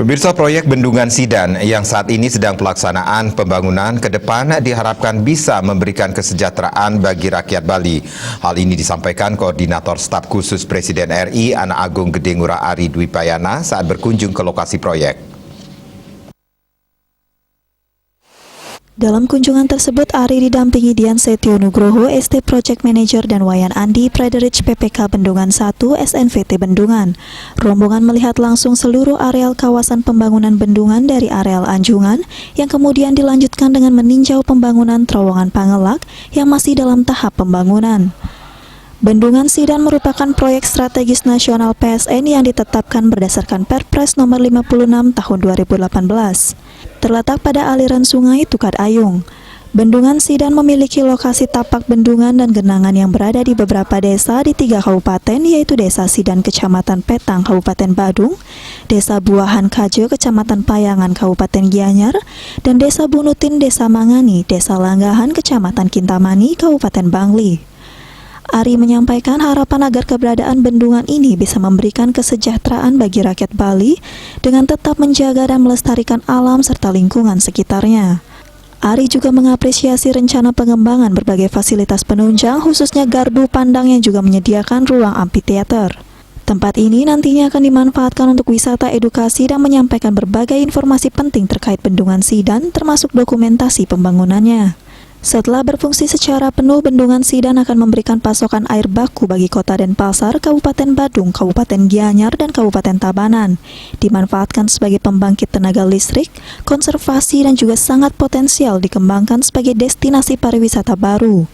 Pemirsa, proyek Bendungan Sidan yang saat ini sedang pelaksanaan pembangunan ke depan diharapkan bisa memberikan kesejahteraan bagi rakyat Bali. Hal ini disampaikan Koordinator Staf Khusus Presiden RI Anak Agung Gede Ngurah Ari Dwi Payana saat berkunjung ke lokasi proyek. Dalam kunjungan tersebut, Ari didampingi Dian Setio Nugroho, ST Project Manager, dan Wayan Andi, Prederich PPK Bendungan 1, SNVT Bendungan. Rombongan melihat langsung seluruh areal kawasan pembangunan bendungan dari areal Anjungan, yang kemudian dilanjutkan dengan meninjau pembangunan terowongan Pangelak yang masih dalam tahap pembangunan. Bendungan Sidan merupakan proyek strategis nasional PSN yang ditetapkan berdasarkan Perpres nomor 56 tahun 2018. Terletak pada aliran sungai Tukat Ayung. Bendungan Sidan memiliki lokasi tapak bendungan dan genangan yang berada di beberapa desa di 3 kabupaten, yaitu Desa Sidan Kecamatan Petang Kabupaten Badung, Desa Buahan Kaje Kecamatan Payangan Kabupaten Gianyar, dan Desa Bunutin Desa Mangani Desa Langgahan Kecamatan Kintamani Kabupaten Bangli. Ari menyampaikan harapan agar keberadaan bendungan ini bisa memberikan kesejahteraan bagi rakyat Bali dengan tetap menjaga dan melestarikan alam serta lingkungan sekitarnya. Ari juga mengapresiasi rencana pengembangan berbagai fasilitas penunjang, khususnya gardu pandang yang juga menyediakan ruang amphitheater. Tempat ini nantinya akan dimanfaatkan untuk wisata edukasi dan menyampaikan berbagai informasi penting terkait Bendungan Sidan, termasuk dokumentasi pembangunannya. Setelah berfungsi secara penuh, Bendungan Sidan akan memberikan pasokan air baku bagi Kota Denpasar, Kabupaten Badung, Kabupaten Gianyar, dan Kabupaten Tabanan. Dimanfaatkan sebagai pembangkit tenaga listrik, konservasi, dan juga sangat potensial dikembangkan sebagai destinasi pariwisata baru.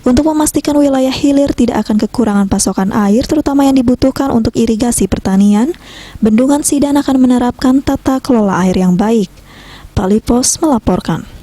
Untuk memastikan wilayah hilir tidak akan kekurangan pasokan air, terutama yang dibutuhkan untuk irigasi pertanian, Bendungan Sidan akan menerapkan tata kelola air yang baik. Bali Post melaporkan.